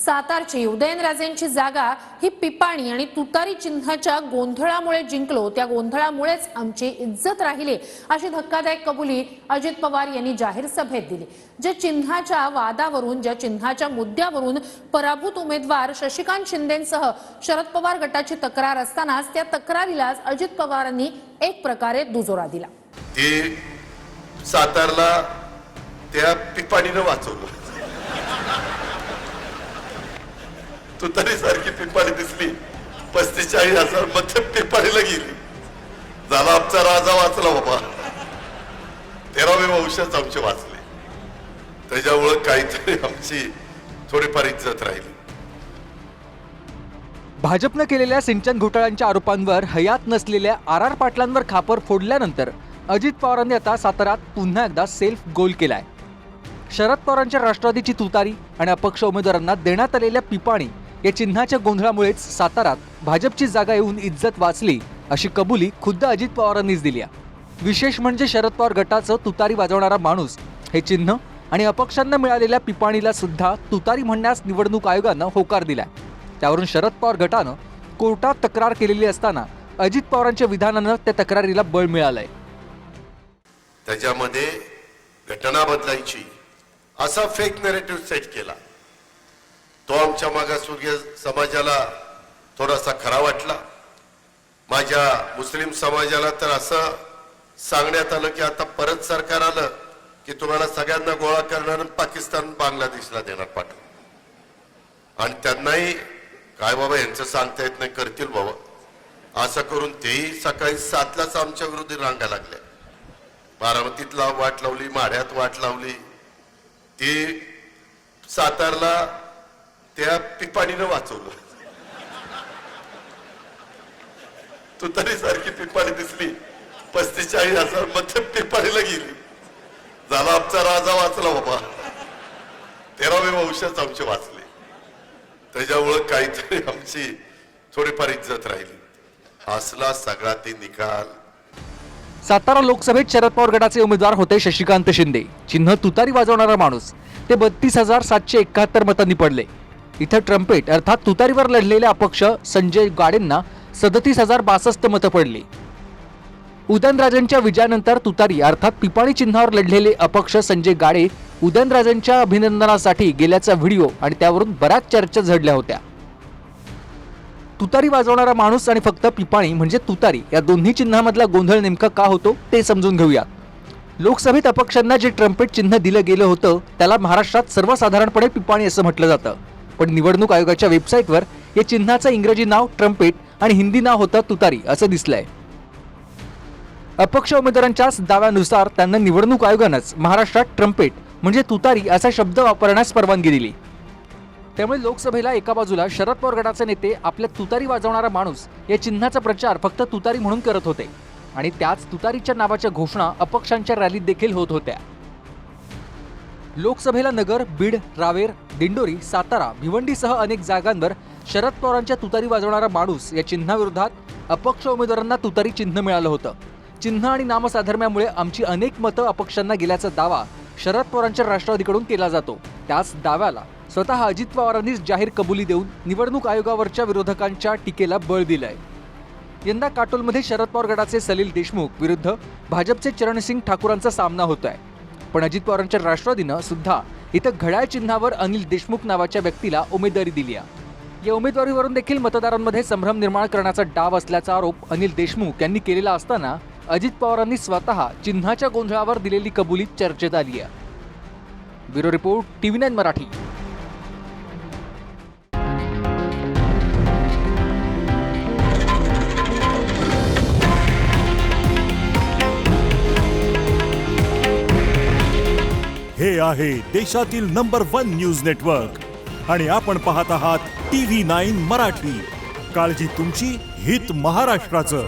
सातारची उदयनराजेंची जागा ही पिपाणी आणि तुतारी चिन्हाच्या गोंधळामुळे जिंकलो, त्या गोंधळामुळेच आमची इज्जत राहिली, अशी धक्कादायक कबुली अजित पवार यांनी जाहीर सभेत दिली। जे चिन्हाच्या वादावरून, ज्या चिन्हाच्या मुद्द्यावरून पराभूत उमेदवार शशिकांत शिंदेंसह शरद पवार गटाची तक्रार असतानाच त्या तक्रारीलाच अजित पवारांनी एक प्रकारे दुजोरा दिला। सातारला त्या पिपाणीनं वाचवलं। तुतारी सारखी पिपाणी दिसली, 45,000 मत पिपाणीला गेली। झाला आमचा राजा वाचला बाबा, 13वे वंशच आमचे वाचले। त्याच्यामुळे काहीतरी आमची थोडीफार इज्जत राहिली। भाजपने केलेल्या सिंचन घोटाळ्यांच्या आरोपांवर हयात नसलेल्या आर पाटलांवर खापर फोडल्यानंतर अजित पवारांनी आता साताऱ्यात पुन्हा एकदा सेल्फ गोल केलाय। शरद पवारांच्या राष्ट्रवादीची तुतारी आणि अपक्ष उमेदवारांना देण्यात आलेल्या पिपाणी या चिन्हाच्या गोंधळामुळेच साताऱ्यात भाजपची जागा येऊन इज्जत वाचली, अशी कबुली खुद्द अजित पवारांनीच दिली आहे। विशेष म्हणजे शरद पवार गटाचं तुतारी वाजवणारा माणूस हे चिन्ह आणि अपक्षांना मिळालेल्या पिपाणीला सुद्धा तुतारी म्हणण्यास निवडणूक आयोगानं होकार दिलाय। त्यावरून शरद पवार गटानं कोर्टात तक्रार केलेली असताना अजित पवारांच्या विधानानं त्या तक्रारीला बळ मिळालंय। त्याच्यामध्ये घटना बदलायची असा फेक नॅरेटिव्ह सेट केला, तो आमच्या मागासवर्गीय समाजाला थोडासा खरा वाटला। माझ्या मुस्लिम समाजाला तर असं सांगण्यात आलं की आता परत सरकार आलं की तुम्हाला सगळ्यांना गोळा करणार आणि पाकिस्तान बांगलादेशला देणार पाठवून। आणि त्यांनाही काय बाबा यांचं सांगता येत नाही, करतील बाबा असं करून तेही सकाळी 7लाच आमच्या विरोधी रांगा लागल्या। बारामतीतला वाट लावली, माढ्यात वाट लावली। ती सातारला त्या पिपाणीनं वाचवलं। तुतारी सारखी पिपाणी दिसली, 45,000 मत पिपाणीला गेली। झाला आमचा राजा वाचला बाबा, 13वे वंशच आमचे वाचले। त्याच्यामुळे काहीतरी आमची थोडीफार इज्जत राहिली। असला सगळा ते निकाल। सातारा लोकसभेत शरद पवार गटाचे उमेदवार होते शशिकांत शिंदे, चिन्ह तुतारी वाजवणारा माणूस। ते 32,771 मतांनी पडले। इथं ट्रम्पेट अर्थात तुतारीवर लढलेल्या अपक्ष संजय गाडेंना 37,062 मतं पडली। उदयनराजेंच्या विजयानंतर तुतारी अर्थात पिपाणी चिन्हावर लढलेले अपक्ष संजय गाडे उदयनराजेंच्या अभिनंदनासाठी गेल्याचा व्हिडिओ आणि त्यावरून बऱ्याच चर्चा झडल्या होत्या। तुतारी वाजवणारा माणूस आणि फक्त पिपाणी म्हणजे तुतारी या दोन्ही चिन्हामधला गोंधळ नेमका का होतो ते समजून घेऊया। लोकसभेत अपक्षांना जे ट्रम्पेट चिन्ह दिलं गेलं होतं त्याला महाराष्ट्रात सर्वसाधारणपणे पिपाणी असं म्हटलं जातं, पण निवडणूक आयोगाच्या वेबसाईटवर या चिन्हाचं इंग्रजी नाव ट्रम्पेट आणि हिंदी नाव होतं तुतारी असं दिसलंय। अपक्ष उमेदवारांच्या दाव्यानुसार त्यांना निवडणूक आयोगानंच महाराष्ट्रात ट्रम्पेट म्हणजे तुतारी असा शब्द वापरण्यास परवानगी दिली। त्यामुळे लोकसभेला एका बाजूला शरद पवार गटाचे नेते आपल्या तुतारी वाजवणारा माणूस या चिन्हाचा प्रचार फक्त तुतारी म्हणून करत होते आणि त्याच तुतारीच्या नावाच्या घोषणा अपक्षांच्या रॅलीत देखील होत होत्या। लोकसभेला नगर, बीड, रावेर, दिंडोरी, सातारा, भिवंडीसह अनेक जागांवर शरद पवारांच्या तुतारी वाजवणारा माणूस या चिन्हाविरोधात अपक्ष उमेदवारांना तुतारी चिन्ह मिळालं होतं। चिन्ह आणि नामसाधर्म्यामुळे आमची अनेक मतं अपक्षांना गेल्याचा दावा शरद पवारांच्या राष्ट्रवादीकडून केला जातो। त्याच दाव्याला स्वतः अजित पवारांनीच जाहीर कबुली देऊन निवडणूक आयोगावरच्या विरोधकांच्या टीकेला बळ दिलंय। यंदा काटोलमध्ये शरद पवार गटाचे सलील देशमुख विरुद्ध भाजपचे चरणसिंग ठाकूरांचा सामना होतोय, पण अजित पवारांच्या राष्ट्रवादीनं सुद्धा इथं घड्याळ चिन्हावर अनिल देशमुख नावाच्या व्यक्तीला उमेदवारी दिली आहे। या उमेदवारीवरून देखील मतदारांमध्ये संभ्रम निर्माण करण्याचा डाव असल्याचा आरोप अनिल देशमुख यांनी केलेला असताना अजित पवारांनी स्वतः चिन्हाच्या गोंधळावर दिलेली कबुली चर्चेत आली आहे। Bureau report, TV9 Marathi. हे आहे देशातील नंबर 1 न्यूज नेटवर्क आणि आपण पाहत आहात TV9 मराठी। काळजी तुमची, हित महाराष्ट्राचं।